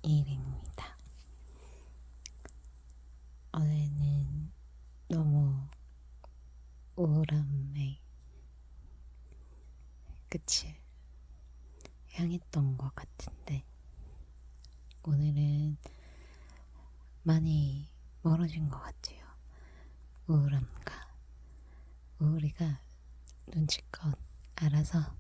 일입니다. 오늘은 너무 우울함의 끝을 향했던 것 같은데 오늘은 많이 멀어진 것 같아요. 우울함과 우울이가 눈치껏 알아서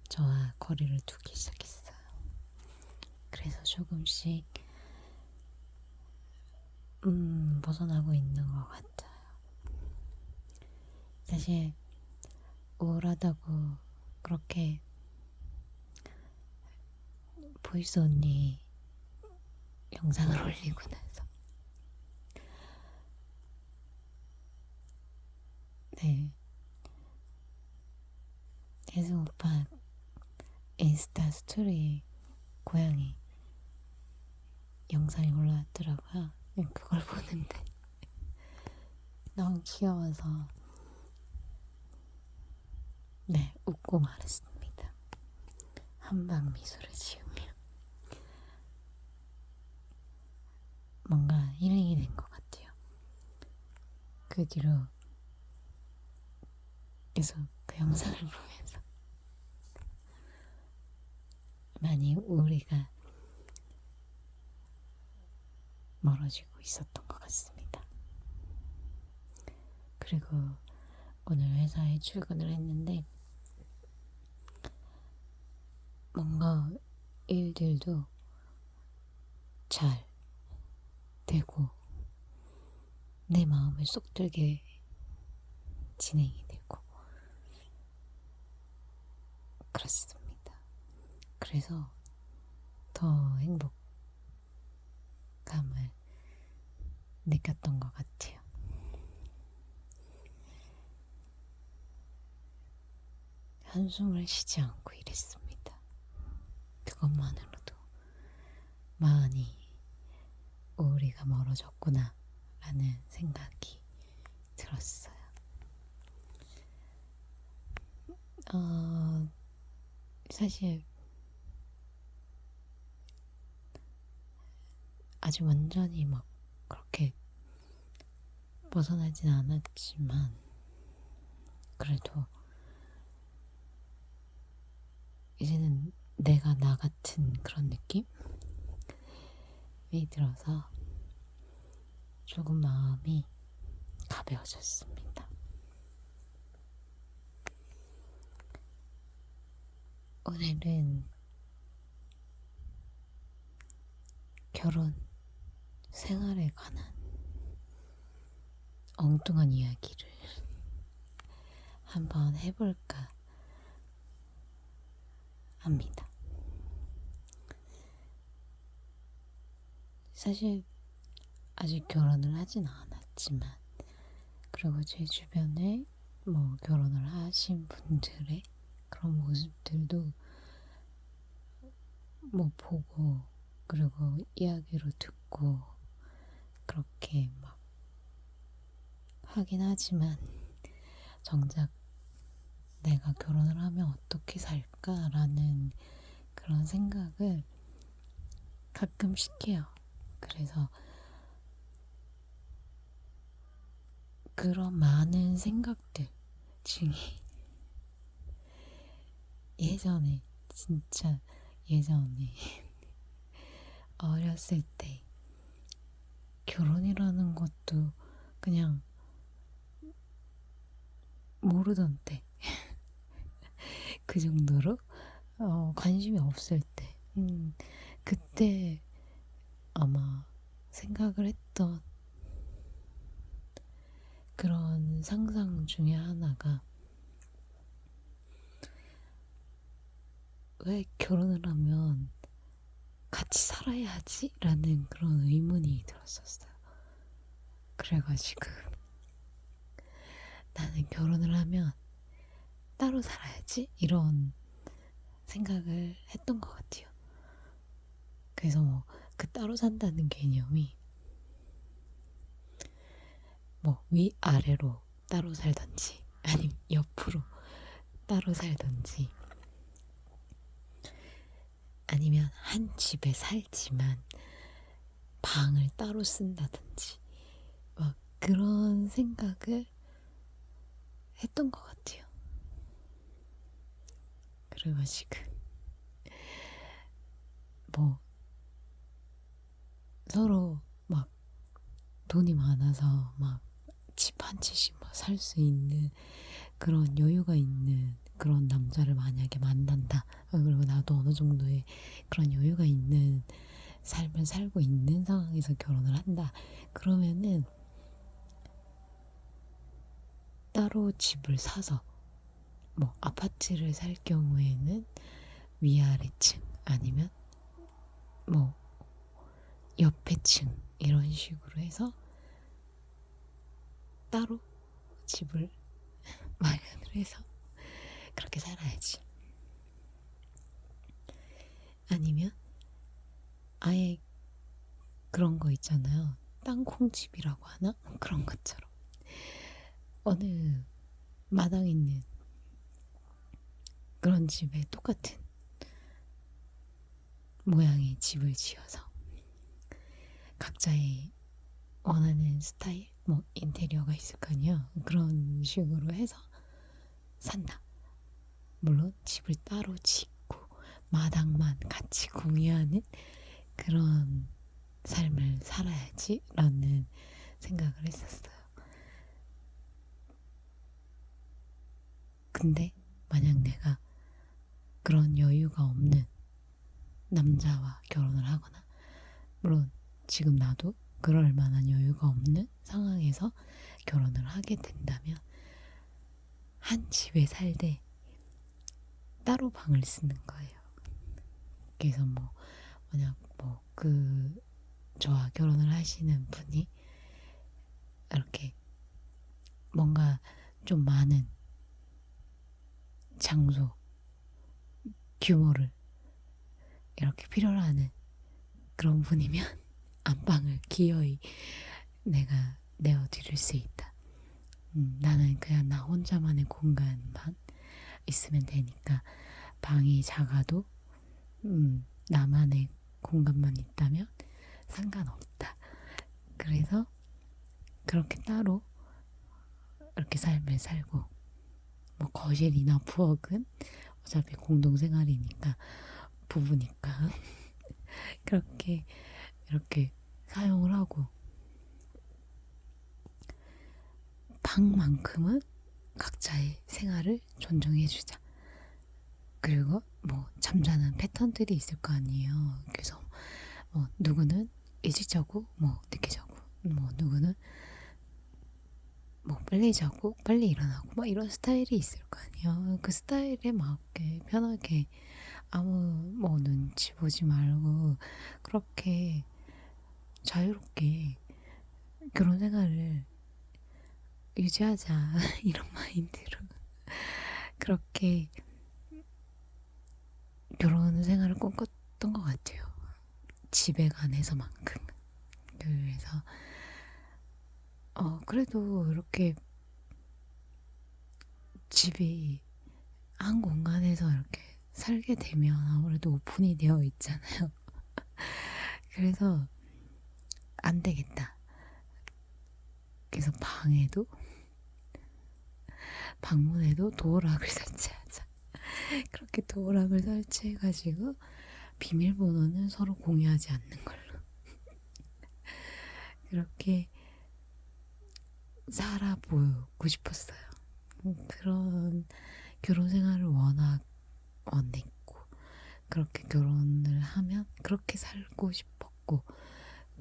저와 거리를 두기 시작했어요. 그래서 조금씩 벗어나고 있는 것 같아요. 사실 우울하다고 그렇게 보이스 언니 영상을 올리고 나서 네, 혜수 오빠 인스타 스토리 고양이 영상이 올라왔더라고요. 그걸 보는데 너무 귀여워서 네, 웃고 말았습니다. 한방 미소를 지으며 뭔가 힐링이 된 것 같아요. 그 뒤로 계속 그 영상을 보면서 많이 우리가 멀어지고 있었던 것 같습니다. 그리고 오늘 회사에 출근을 했는데 뭔가 일들도 잘 되고 내 마음을 쏙 들게 진행이 되고 그렇습니다. 그래서 더 행복감을 느꼈던 것 같아요. 한숨을 쉬지 않고 일했습니다. 그것만으로도 많이 우리가 멀어졌구나 라는 생각이 들었어요. 사실 아직 완전히 막 그렇게 벗어나진 않았지만 그래도 이제는 내가 나 같은 그런 느낌이 들어서 조금 마음이 가벼워졌습니다. 오늘은 결혼 생활에 관한 엉뚱한 이야기를 한번 해볼까 합니다. 사실 아직 결혼을 하진 않았지만 그리고 제 주변에 뭐 결혼을 하신 분들의 그런 모습들도 뭐 보고 그리고 이야기로 듣고 그렇게 막 하긴 하지만 정작 내가 결혼을 하면 어떻게 살까라는 그런 생각을 가끔씩 해요. 그래서 그런 많은 생각들 중에 예전에 진짜 예전에 어렸을 때 결혼이라는 것도 그냥 모르던 때 그 정도로 관심이 없을 때 그때 아마 생각을 했던 그런 상상 중에 하나가 왜 결혼을 하면 같이 살아야 하지? 라는 그런 의문이 들었었어요. 그래가지고 나는 결혼을 하면 따로 살아야지? 이런 생각을 했던 것 같아요. 그래서 뭐 그 따로 산다는 개념이 뭐 위아래로 따로 살던지 아니면 옆으로 따로 살던지 아니면 한 집에 살지만 방을 따로 쓴다든지 막 그런 생각을 했던 것 같아요. 그래가지고 뭐 서로 막 돈이 많아서 막 집 한 채씩 막 살 수 있는 그런 여유가 있는 그런 남자를 만약에 만난다. 그리고 나도 어느 정도의 그런 여유가 있는 삶을 살고 있는 상황에서 결혼을 한다. 그러면은 따로 집을 사서 뭐 아파트를 살 경우에는 위아래층 아니면 뭐 옆에 층 이런 식으로 해서 따로 집을 마련을 해서 그렇게 살아야지. 아니면 아예 그런 거 있잖아요. 땅콩집이라고 하나? 그런 것처럼 어느 마당 있는 그런 집에 똑같은 모양의 집을 지어서 각자의 원하는 스타일, 뭐 인테리어가 있을 거 아니야. 그런 식으로 해서 산다. 물론 집을 따로 짓고 마당만 같이 공유하는 그런 삶을 살아야지라는 생각을 했었어요. 근데 만약 내가 그런 여유가 없는 남자와 결혼을 하거나, 물론 지금 나도 그럴 만한 여유가 없는 상황에서 결혼을 하게 된다면 한 집에 살되 따로 방을 쓰는 거예요. 그래서 뭐 만약 뭐 저와 결혼을 하시는 분이 이렇게 뭔가 좀 많은 장소, 규모를 이렇게 필요로 하는 그런 분이면 안방을 기어이 내가 내어드릴 수 있다. 나는 그냥 나 혼자만의 공간만 있으면 되니까 방이 작아도 나만의 공간만 있다면 상관없다. 그래서 그렇게 따로 이렇게 삶을 살고 뭐 거실이나 부엌은 어차피 공동생활이니까 부부니까 그렇게 이렇게 사용을 하고 방만큼은 각자의 생활을 존중해주자. 그리고 뭐 잠자는 패턴들이 있을 거 아니에요. 그래서 뭐 누구는 일찍 자고 뭐 늦게 자고 뭐 누구는 뭐 빨리 자고 빨리 일어나고 막 이런 스타일이 있을 거 아니에요. 그 스타일에 맞게 편하게 아무 뭐 눈치 보지 말고 그렇게 자유롭게 결혼 생활을 유지하자 이런 마인드로 그렇게 결혼 생활을 꿈꿨던 것 같아요. 집에관해서만큼. 그래서 그래도 이렇게 집이 한 공간에서 이렇게 살게 되면 아무래도 오픈이 되어 있잖아요. 그래서 안 되겠다. 그래서 방문에도 도어락을 설치하자. 그렇게 도어락을 설치해가지고 비밀번호는 서로 공유하지 않는 걸로. 그렇게 살아보고 싶었어요. 그런 결혼 생활을 워낙 원했고, 그렇게 결혼을 하면 그렇게 살고 싶었고,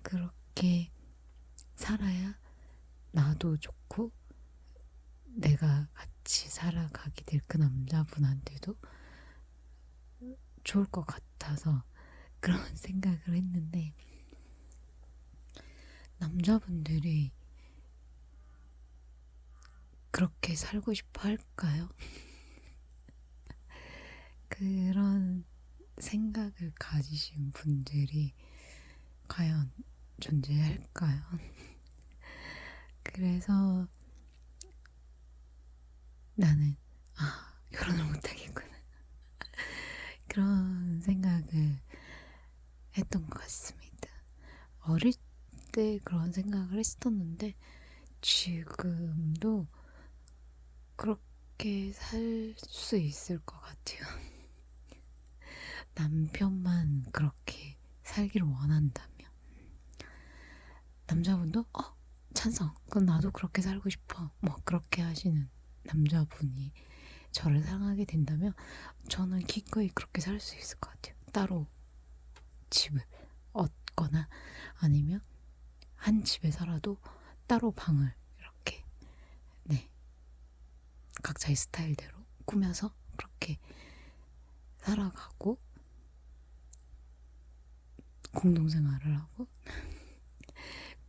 그렇게 살아야 나도 좋고, 내가 같이 살아가게 될 그 남자분한테도 좋을 것 같아서 그런 생각을 했는데, 남자분들이 그렇게 살고 싶어 할까요? 그런 생각을 가지신 분들이 과연 존재할까요? 그래서 나는 결혼을 못하겠구나 그런 생각을 했던 것 같습니다. 어릴 때 그런 생각을 했었는데 지금도 그렇게 살 수 있을 것 같아요. 남편만 그렇게 살기를 원한다면. 남자분도 찬성. 그럼 나도 그렇게 살고 싶어. 뭐 그렇게 하시는 남자분이 저를 사랑하게 된다면 저는 기꺼이 그렇게 살 수 있을 것 같아요. 따로 집을 얻거나 아니면 한 집에 살아도 따로 방을 이렇게 네 각자의 스타일대로 꾸며서 그렇게 살아가고 공동생활을 하고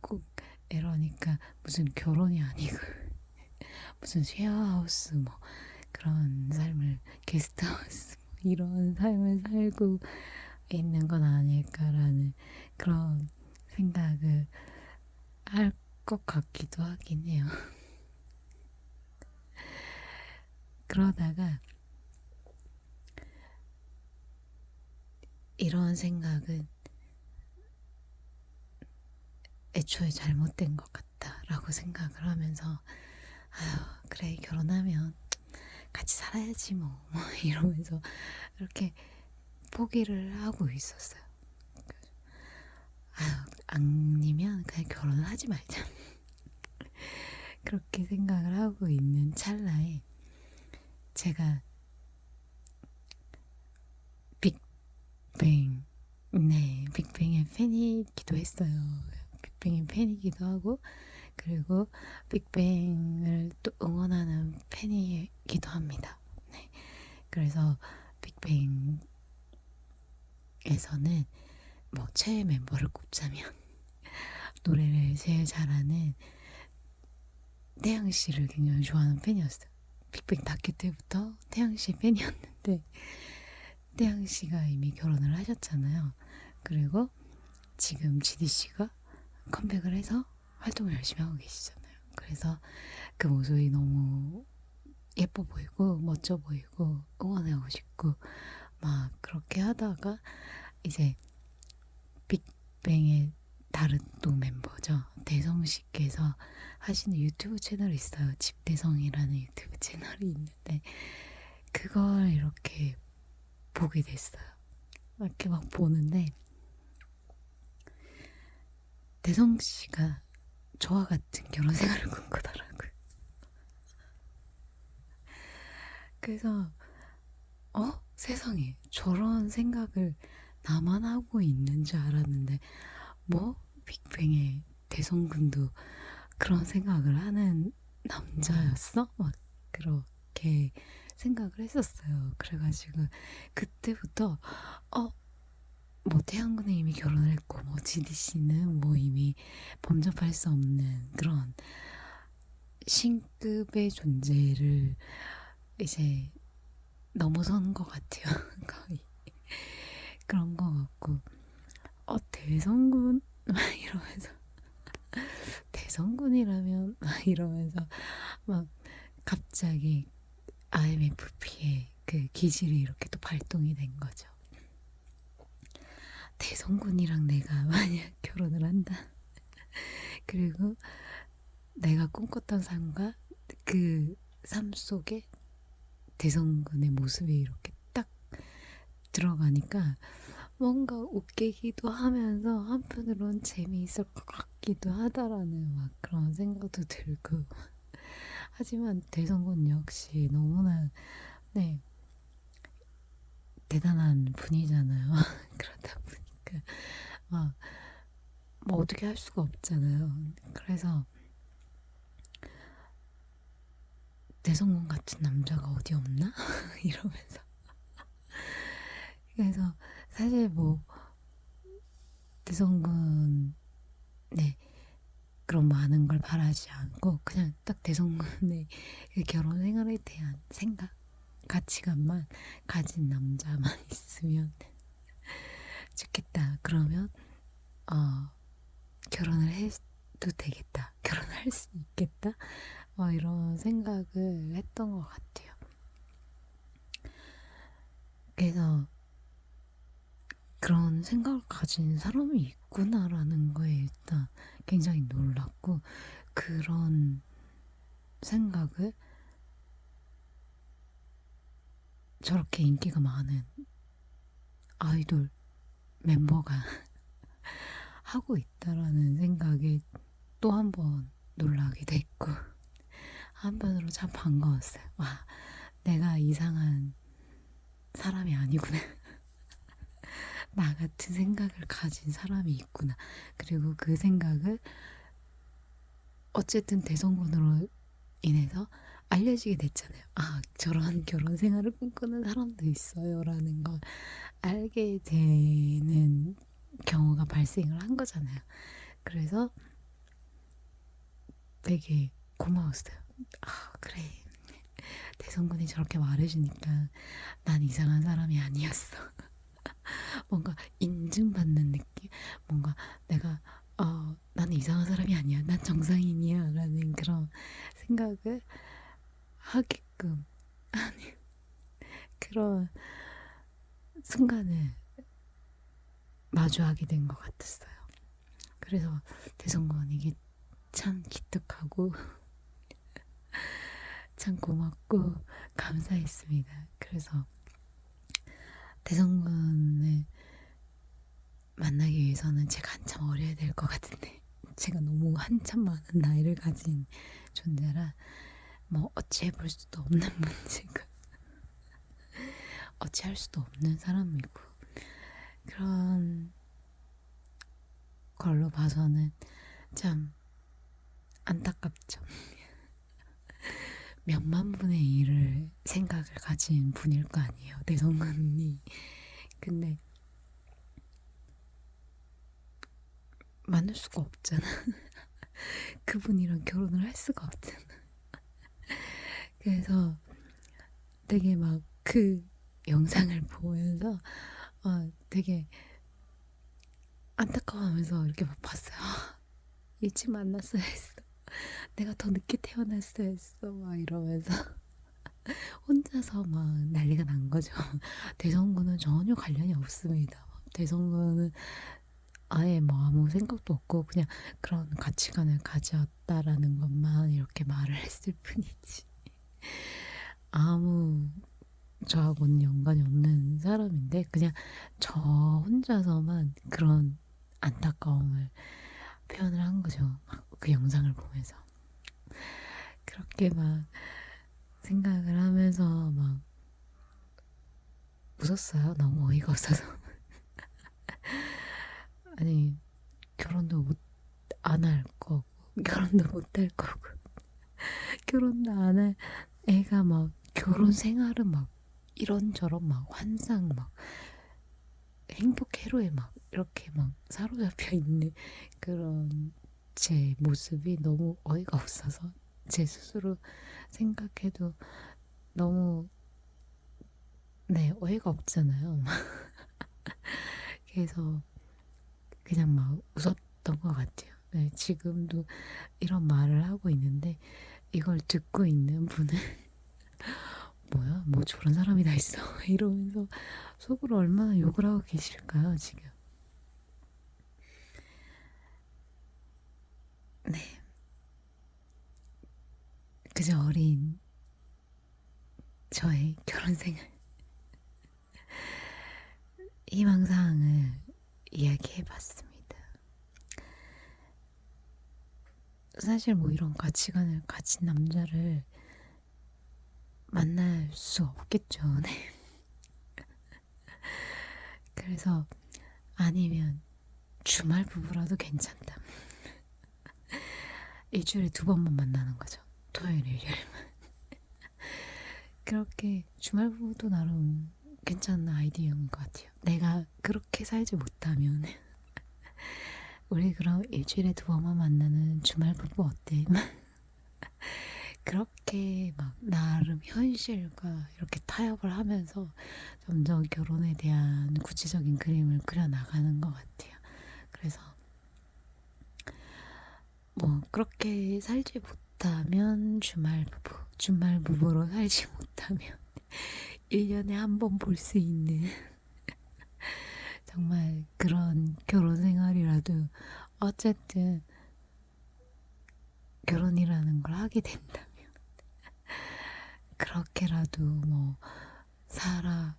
꼭 이러니까 무슨 결혼이 아니고 무슨 쉐어하우스 뭐 그런 삶을 게스트하우스 뭐 이런 삶을 살고 있는 건 아닐까라는 그런 생각을 할 것 같기도 하긴 해요. 그러다가 이런 생각은 애초에 잘못된 것 같다라고 생각을 하면서 아유 그래 결혼하면 같이 살아야지 뭐 이러면서 이렇게 포기를 하고 있었어요. 아유 아니면 그냥 결혼을 하지 말자 그렇게 생각을 하고 있는 찰나에 제가 빅뱅 빅뱅의 팬이기도 했어요. 빅뱅의 팬이기도 하고 그리고 빅뱅을 또 응원하는 팬이기도 합니다. 네. 그래서 빅뱅에서는 뭐 최애 멤버를 꼽자면 노래를 제일 잘하는 태양 씨를 굉장히 좋아하는 팬이었어요. 빅뱅 다큐 때부터 태양 씨 팬이었는데 태양 씨가 이미 결혼을 하셨잖아요. 그리고 지금 지디 씨가 컴백을 해서 활동을 열심히 하고 계시잖아요. 그래서 그 모습이 너무 예뻐 보이고 멋져 보이고 응원하고 싶고 막 그렇게 하다가 이제 빅뱅의 다른 또 멤버죠. 대성 씨께서 하시는 유튜브 채널이 있어요. 집대성이라는 유튜브 채널이 있는데 그걸 이렇게 보게 됐어요. 이렇게 막 보는데 대성 씨가 저와 같은 결혼 생활을 꿈꾸더라고요. 그래서 세상에 저런 생각을 나만 하고 있는 줄 알았는데 뭐 빅뱅의 대성군도 그런 생각을 하는 남자였어? 막 그렇게 생각을 했었어요. 그래가지고 그때부터 뭐 태양군은 이미 결혼을 했고 뭐 지디 씨는 뭐 이미 범접할 수 없는 그런 신급의 존재를 이제 넘어선 것 같아요. 거의 그런 것 같고 대성군 막 이러면서 대성군이라면 막 이러면서 막 갑자기 IMFP의 그 기질이 이렇게 또 발동이 된 거죠. 대성군이랑 내가 만약 결혼을 한다. 그리고 내가 꿈꿨던 삶과 그 삶 속에 대성군의 모습이 이렇게 딱 들어가니까 뭔가 웃기기도 하면서 한편으론 재미있을 것 같기도 하다라는 막 그런 생각도 들고 하지만 대성군 역시 너무나 네 대단한 분이잖아요. 그러다 보니까 막 뭐 어떻게 할 수가 없잖아요. 그래서 대성군 같은 남자가 어디 없나? 이러면서 그래서 사실 뭐 대성군 네 그런 많은 걸 바라지 않고 그냥 딱 대성군의 그 결혼 생활에 대한 생각 가치관만 가진 남자만 있으면 좋겠다. 그러면 결혼을 해도 되겠다. 결혼할 수 있겠다. 이런 생각을 했던 것 같아요. 그래서 그런 생각을 가진 사람이 있구나라는 거에 일단 굉장히 놀랐고, 그런 생각을 저렇게 인기가 많은 아이돌 멤버가 하고 있다라는 생각에 또 한 번 놀라게 됐고, 한편으로 참 반가웠어요. 와, 내가 이상한 사람이 아니구나. 나 같은 생각을 가진 사람이 있구나. 그리고 그 생각을 어쨌든 대성군으로 인해서 알려지게 됐잖아요. 아, 저런 결혼 생활을 꿈꾸는 사람도 있어요. 라는 걸 알게 되는 경우가 발생을 한 거잖아요. 그래서 되게 고마웠어요. 아, 그래. 대성군이 저렇게 말해주니까 난 이상한 사람이 아니었어. 뭔가 인증받는 느낌? 뭔가 내가, 나는 이상한 사람이 아니야. 난 정상인이야. 라는 그런 생각을 하게끔 하는 그런 순간을 마주하게 된 것 같았어요. 그래서 대성군 이게 참 기특하고 참 고맙고 감사했습니다. 그래서 대성군을 만나기 위해서는 제가 한참 어려야 될 것 같은데, 제가 너무 한참 많은 나이를 가진 존재라 뭐 어찌해 볼 수도 없는 문제고 어찌할 수도 없는 사람이고, 그런 걸로 봐서는 참 안타깝죠. 몇만 분의 일을 생각을 가진 분일 거 아니에요, 대성군이. 근데 만날 수가 없잖아. 그분이랑 결혼을 할 수가 없잖아. 그래서 되게 막 그 영상을 보면서 되게 안타까워하면서 이렇게 막 봤어요. 일찍 만났어야 했어. 내가 더 늦게 태어났어야 했어. 막 이러면서 혼자서 막 난리가 난 거죠. 대성군은 전혀 관련이 없습니다. 대성군은 아예 뭐 아무 생각도 없고 그냥 그런 가치관을 가졌다라는 것만 이렇게 말을 했을 뿐이지. 아무 저하고는 연관이 없는 사람인데 그냥 저 혼자서만 그런 안타까움을 표현을 한 거죠. 막 그 영상을 보면서 그렇게 막 생각을 하면서 막 웃었어요. 너무 어이가 없어서. 아니, 결혼도 안 할 거고 결혼도 못 할 거고 결혼도 안 할 애가 막 결혼 생활은 막 이런저런 막 환상 막 행복 회로에 막 이렇게 막 사로잡혀 있는 그런 제 모습이 너무 어이가 없어서 제 스스로 생각해도 너무 네 어이가 없잖아요. 그래서 그냥 막 웃었던 것 같아요. 네, 지금도 이런 말을 하고 있는데 이걸 듣고 있는 분은 뭐야? 뭐 저런 사람이 다 있어? 이러면서 속으로 얼마나 욕을 하고 계실까요, 지금? 네, 그저 어린 저의 결혼 생활 희망사항을 이야기해봤습니다. 사실 뭐 이런 가치관을 가진 남자를 만날 수 없겠죠. 네. 그래서 아니면 주말 부부라도 괜찮다. 일주일에 2번만 만나는 거죠. 토요일, 일요일. 그렇게 주말 부부도 나름 괜찮은 아이디어인 것 같아요. 내가 그렇게 살지 못하면 우리 그럼 일주일에 2번만 만나는 주말 부부 어때? 그렇게 막 나름 현실과 이렇게 타협을 하면서 점점 결혼에 대한 구체적인 그림을 그려나가는 것 같아요. 그래서 뭐 그렇게 살지 못하면 주말 부부로 살지 못하면 1년에 한 번 볼 수 있는 정말 결혼 생활이라도 어쨌든 결혼이라는 걸 하게 된다면 그렇게라도 뭐 살아가야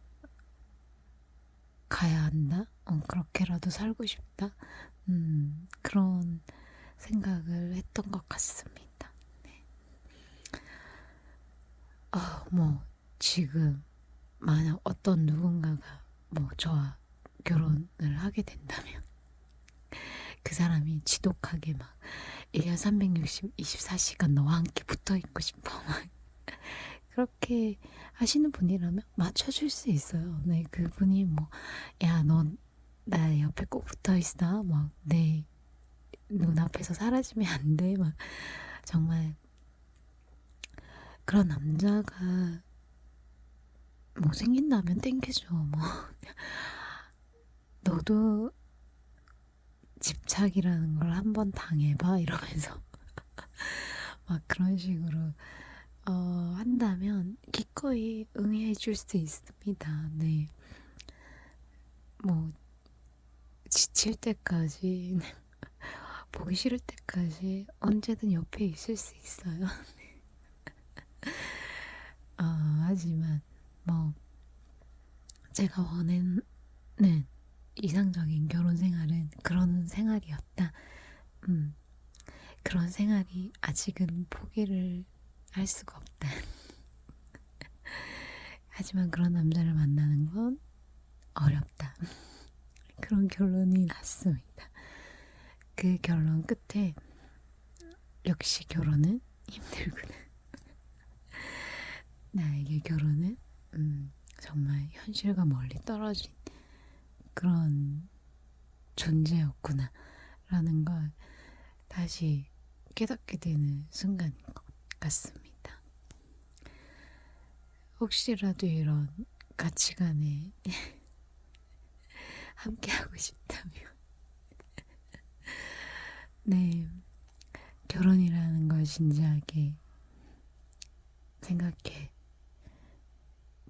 한다? 그렇게라도 살고 싶다? 그런 생각을 했던 것 같습니다. 네. 뭐 지금 만약 어떤 누군가가 뭐 저와 결혼을 하게 된다면 그 사람이 지독하게 막 1년 360, 24시간 너와 함께 붙어 있고 싶어 막 그렇게 하시는 분이라면 맞춰줄 수 있어요. 네, 그분이 뭐, 야, 넌 나 옆에 꼭 붙어 있어. 막, 내 눈앞에서 사라지면 안 돼. 막, 정말 그런 남자가 뭐 생긴다면 땡겨줘. 뭐, 너도 집착이라는 걸 한번 당해봐. 이러면서 막 그런 식으로 한다면 기꺼이 응해 줄 수 있습니다. 네. 뭐 지칠 때까지 보기 싫을 때까지 언제든 옆에 있을 수 있어요. 하지만 뭐 제가 원하는 이상적인 결혼 생활은 그런 생활이었다. 음, 그런 생활이 아직은 포기를 할 수가 없다. 하지만 그런 남자를 만나는 건 어렵다. 그런 결론이 났습니다. 그 결론 끝에 역시 결혼은 힘들구나. 나에게 결혼은 정말 현실과 멀리 떨어진 그런 존재였구나 라는 걸 다시 깨닫게 되는 순간인 것 같습니다. 혹시라도 이런 가치관에 함께하고 싶다면 네, 결혼이라는 걸 진지하게 생각해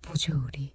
보죠, 우리.